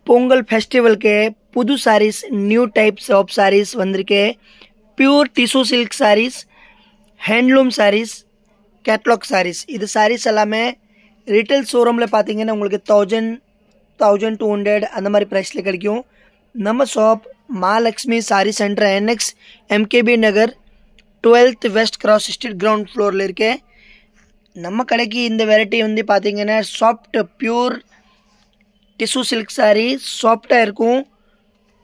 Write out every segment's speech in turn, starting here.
பொங்கல் ஃபெஸ்டிவலுக்கு புது sarees new types of sarees வந்திருக்கு. Pure tissue silk sarees, handloom sarees, catalogue sarees. இது sarees எல்லாமே ரீட்டைல் ஷோரூமில் பார்த்தீங்கன்னா உங்களுக்கு 1000, 1200 அந்த மாதிரி ப்ரைஸில் கிடைக்கும். நம்ம shop Mahalakshmi sorry centre NX MKB நகர் 12th west cross street ground ஃப்ளோரில் இருக்கு. நம்ம கடைக்கு இந்த வெரைட்டி வந்து பார்த்தீங்கன்னா soft pure tissue silk sari சாஃப்டாக இருக்கும்.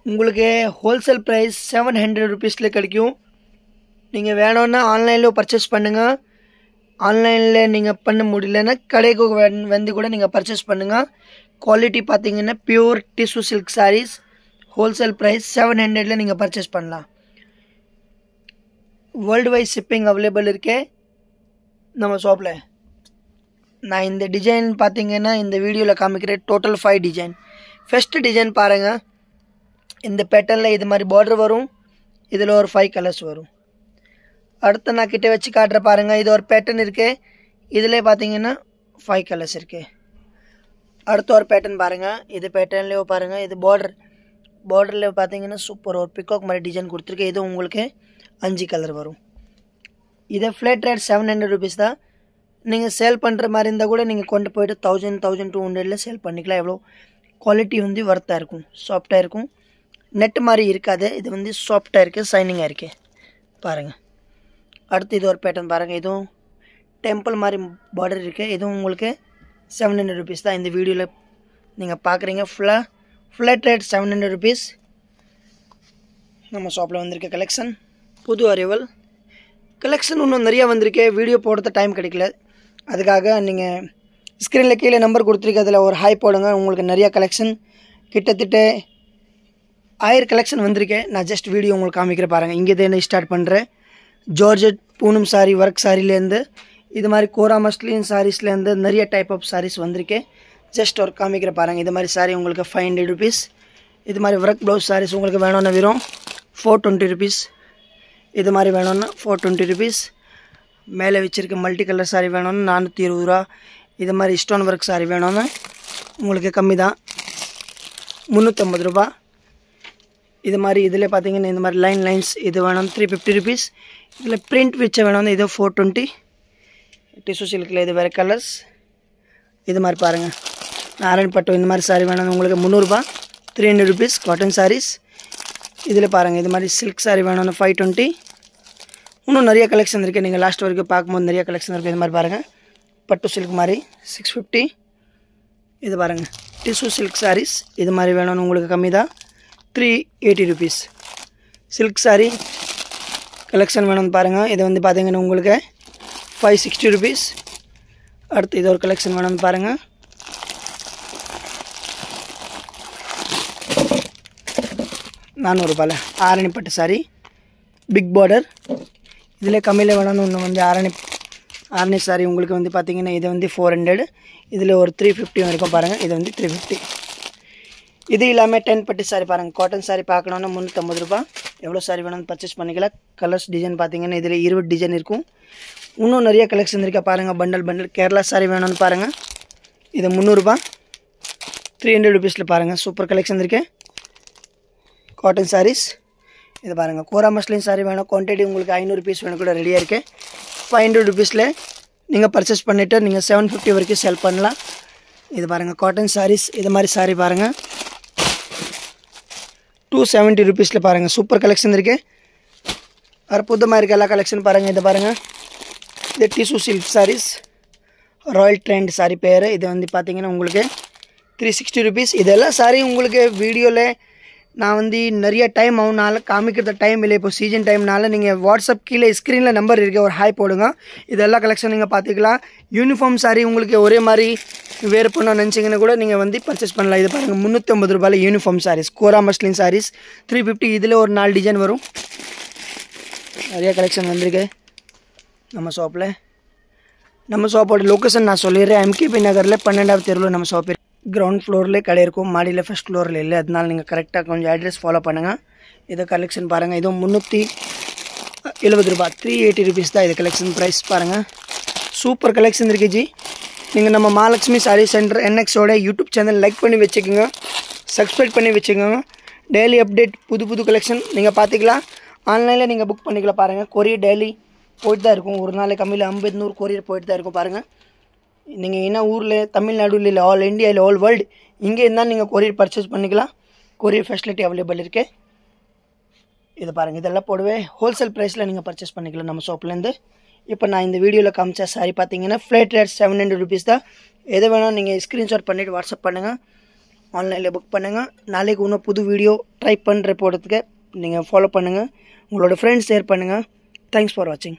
உங்களுக்கு ஹோல்சேல் ப்ரைஸ் 700 ருபீஸில் கிடைக்கும். நீங்கள் வேணும்னா ஆன்லைனில் பர்ச்சேஸ் பண்ணுங்கள். ஆன்லைனில் நீங்கள் பண்ண முடியலன்னா கடைக்கு வந்து கூட நீங்கள் பர்ச்சேஸ் பண்ணுங்கள். குவாலிட்டி பார்த்தீங்கன்னா pure tissue silk sarees wholesale price 700ல் நீங்கள் பர்ச்சேஸ் பண்ணலாம். வேர்ல்டு வைட் ஷிப்பிங் அவைலபிள் இருக்கு நம்ம ஷாப்பில். நான் இந்த டிசைன் பார்த்தீங்கன்னா இந்த வீடியோவில் காமிக்கிறேன். Total 5 design. ஃபஸ்ட்டு டிசைன் பாருங்கள். இந்த பேட்டர்னில் இது மாதிரி பார்டர் வரும். இதில் ஒரு 5 கலர்ஸ் வரும். அடுத்து நான் கிட்ட வச்சு காட்டுற பாருங்கள். இது ஒரு பேட்டர்ன் இருக்குது. இதில் பார்த்தீங்கன்னா 5 கலர்ஸ் இருக்குது. அடுத்த ஒரு பேட்டர்ன் பாருங்கள். இது பேட்டர்ன்லேயே பாருங்கள். இது பார்டரில் பார்த்தீங்கன்னா சூப்பர் ஒரு பிகாக் மாதிரி டிசைன் கொடுத்துருக்கு. இது உங்களுக்கு 5 கலர் வரும். இதை ஃப்ளாட் ரேட் 700 ருபீஸ் தான். நீங்கள் சேல் பண்ணுற மாதிரி இருந்தால் கூட நீங்கள் கொண்டு போய்ட்டு 1000, 1200ல் சேல் பண்ணிக்கலாம். எவ்வளோ குவாலிட்டி வந்து ஒர்த்தாக இருக்கும், சாஃப்டாக இருக்கும். நெட் மாதிரி இருக்காது. இது வந்து சாஃப்டாக இருக்குது, ஷைனிங்காக இருக்குது பாருங்கள். அடுத்து இது ஒரு பேட்டர்ன் பாருங்கள். இதுவும் டெம்பிள் மாதிரி பார்டர் இருக்குது. இதுவும் உங்களுக்கு 700 ருபீஸ் தான். இந்த வீடியோவில் நீங்கள் பார்க்குறீங்க. Flat rate 700 rupees. நம்ம ஷாப்பில் வந்திருக்க கலெக்ஷன் புது அரைவல் கலெக்ஷன் இன்னும் நிறையா வந்திருக்கு. வீடியோ போடுறது டைம் கிடைக்கல. அதுக்காக நீங்கள் ஸ்க்ரீனில் கீழே நம்பர் கொடுத்துருக்கு. அதில் ஒரு ஹாய் போடுங்க. உங்களுக்கு நிறையா கலெக்ஷன் கிட்டத்தட்ட 1000 கலெக்ஷன் வந்திருக்கு. நான் ஜஸ்ட் வீடியோ உங்களுக்கு காமிக்கிற பாருங்கள். இங்கே தான் ஸ்டார்ட் பண்ணுறேன். ஜார்ஜெட் பூனம் சாரி ஒர்க் சாரிலேருந்து இது மாதிரி கோரா மஸ்லின் சாரீஸ்லேருந்து நிறைய டைப் ஆஃப் சாரீஸ் வந்திருக்கு. ஜஸ்ட் ஒரு காமிக்கிற பாருங்கள். இது மாதிரி சாரீ உங்களுக்கு 500 ருபீஸ். இது மாதிரி ஒர்க் ப்ளவுஸ் சாரீஸ் உங்களுக்கு வேணும்னா வெறும் 420 ருபீஸ். இது மாதிரி வேணும்னா 420 ருபீஸ். மேலே வச்சுருக்க மல்டி கலர் சாரீ வேணும்னா 420 ரூபா. இது மாதிரி ஸ்டோன் ஒர்க் சாரீ வேணும்னா உங்களுக்கு கம்மி தான், 350 ரூபா. இது மாதிரி இதில் பார்த்தீங்கன்னா இந்த மாதிரி லைன்ஸ் இது வேணும் 350 ருபீஸ். இதில் பிரிண்ட் வச்ச வேணும்னா இது 420. டிஷ்யூ சில்கில் இது வேறு கலர்ஸ். இது மாதிரி பாருங்கள். நாராயண் பட்டு இந்த மாதிரி சாரீ வேணும்னா உங்களுக்கு 300 ரூபா, 300 ருபீஸ். காட்டன் சாரீஸ் இதில் பாருங்கள். இது மாதிரி சில்க் சாரீ வேணும்னா 520. இன்னும் நிறைய கலெக்ஷன் இருக்குது. நீங்கள் லாஸ்ட் வரைக்கும் பார்க்கும்போது நிறைய கலெக்ஷன் இருக்குது. இது மாதிரி பாருங்கள். பட்டு சில்க் மாதிரி 650. இது பாருங்கள் டிஷ்யூ சில்க் சாரீஸ். இது மாதிரி வேணும்னு உங்களுக்கு கம்மி தான், 380 ருபீஸ். சில்க் சாரீ கலெக்ஷன் வேணும்னு பாருங்கள். இது வந்து பார்த்தீங்கன்னா உங்களுக்கு 560 ருபீஸ். அடுத்து இது ஒரு கலெக்ஷன் வேணும்னு பாருங்கள். ₹400 ஆரணி பட்டு சாரீ பிக் பார்டர். இதில் கம்மியில் வேணும்னு ஒன்று வந்து ஆரணி சாரீ உங்களுக்கு வந்து பார்த்தீங்கன்னா இது வந்து 400. இதில் ஒரு 350 வரைக்கும் பாருங்கள். இது வந்து 350. இது இல்லாமல் 10 பட்டு சாரீ பாருங்கள். காட்டன் சாரீ பார்க்கணுன்னா 350 ரூபா. எவ்வளோ சாரீ வேணும்னு பர்ச்சேஸ் பண்ணிக்கலாம். கலர்ஸ் டிசைன் பார்த்தீங்கன்னா இதில் 20 டிசைன் இருக்கும். இன்னும் நிறைய கலெக்ஷன் இருக்கா பாருங்கள். பண்டல் கேரளா சாரீ வேணும்னு பாருங்கள். இது 300 ரூபா, 300 ருபீஸில் பாருங்கள். சூப்பர் கலெக்ஷன் இருக்கு. காட்டன் சாரீஸ் இது பாருங்கள். கோரா மஸ்லின் சாரீ வேணும். குவான்டிட்டி உங்களுக்கு 500 பீஸ் வேணும் கூட ரெடியாக இருக்குது. 500 ருபீஸில் நீங்கள் பர்ச்சேஸ் பண்ணிவிட்டு நீங்கள் 750 வரைக்கும் செல் பண்ணலாம். இது பாருங்கள் காட்டன் சாரீஸ். இது மாதிரி சாரீ பாருங்கள் 270 ருபீஸில் பாருங்கள். சூப்பர் கலெக்ஷன் இருக்குது. அற்புதமாக இருக்குது எல்லா கலெக்ஷன் பாருங்கள். இது பாருங்கள். இது tissue silk sarees royal trend saree பேர். இது வந்து பார்த்தீங்கன்னா உங்களுக்கு 360 ருபீஸ். இதெல்லாம் சாரீ உங்களுக்கு வீடியோவில் நான் வந்து நிறைய டைம் ஆகுனால காமிக்கிறது டைம் இல்லை. இப்போ சீசன் டைம்னால நீங்கள் வாட்ஸ்அப் கீழே ஸ்க்ரீனில் நம்பர் இருக்குது, ஒரு ஹாய் போடுங்க. இதெல்லாம் கலெக்ஷன் நீங்கள் பார்த்துக்கலாம். யூனிஃபார்ம் சாரீ உங்களுக்கு ஒரே மாதிரி வேறு பண்ணணும்னு நினச்சிங்கன்னா கூட நீங்கள் வந்து பர்ச்சேஸ் பண்ணலாம். இது பாருங்கள் 350 ரூபாயில் யூனிஃபார்ம் சாரீஸ். கோரா மஸ்லின் சாரீஸ் 350. இதில் ஒரு 4 டிசைன் வரும். நிறைய கலெக்ஷன் வந்திருக்கு நம்ம ஷாப்பில். நம்ம ஷாப்போட லொக்கேஷன் நான் சொல்லிடுறேன். MKB நகரில் 12வது தெருவில் நம்ம ஷாப். கிரவுண்ட் ஃப்ளோரில் கடை இருக்கும், மாடியில் ஃபஸ்ட் ஃப்ளோரில் இல்லை. அதனால நீங்கள் கரெக்டாக கொஞ்சம் அட்ரஸ் ஃபாலோ பண்ணுங்கள். இது கலெக்ஷன் பாருங்கள். இதுவும் 370 ரூபா, 380 ருபீஸ் தான் இது கலெக்ஷன் ப்ரைஸ் பாருங்கள். சூப்பர் கலெக்ஷன் இருக்குது ஜி. நீங்கள் நம்ம மகாலட்சுமி சாரி சென்டர் NX ஓட யூடியூப் சேனல் லைக் பண்ணி வச்சுக்கோங்க. சப்ஸ்கிரைப் பண்ணி வச்சுக்கோங்க. டெய்லி அப்டேட் புது கலெக்ஷன் நீங்கள் பார்த்துக்கலாம். ஆன்லைனில் நீங்கள் புக் பண்ணிக்கலாம். பாருங்கள், கொரியர் டெய்லி போயிட்டு தான் இருக்கும். ஒரு நாளைக்கு கம்மியில் 50-100 கொரியர் போயிட்டு தான் இருக்கும். பாருங்கள், நீங்கள் என்ன ஊரில், தமிழ்நாடுல இல்லை, ஆல் இந்தியா இல்லை ஆல் வேர்ல்டு இங்கே இருந்தால் நீங்கள் கொரியர் பர்ச்சேஸ் பண்ணிக்கலாம். கொரியர் ஃபெசிலிட்டி அவைலபிள் இருக்குது. இதை பாருங்கள், இதெல்லாம் போடவே ஹோல்சேல் ப்ரைஸில் நீங்கள் பர்ச்சேஸ் பண்ணிக்கலாம் நம்ம ஷாப்லேருந்து. இப்போ நான் இந்த வீடியோவில் காமிச்ச சாரி பார்த்தீங்கன்னா ஃப்ளைட் ரேட் 700 rupees தான். எதை வேணால் நீங்கள் ஸ்க்ரீன்ஷாட் பண்ணிவிட்டு வாட்ஸ்அப் பண்ணுங்கள், ஆன்லைனில் புக் பண்ணுங்கள். நாளைக்கு இன்னும் புது வீடியோ ட்ரை பண்ணுற போடுறதுக்கு நீங்கள் ஃபாலோ பண்ணுங்கள், உங்களோட ஃப்ரெண்ட்ஸ் ஷேர் பண்ணுங்கள். தேங்க்ஸ் ஃபார் வாட்சிங்.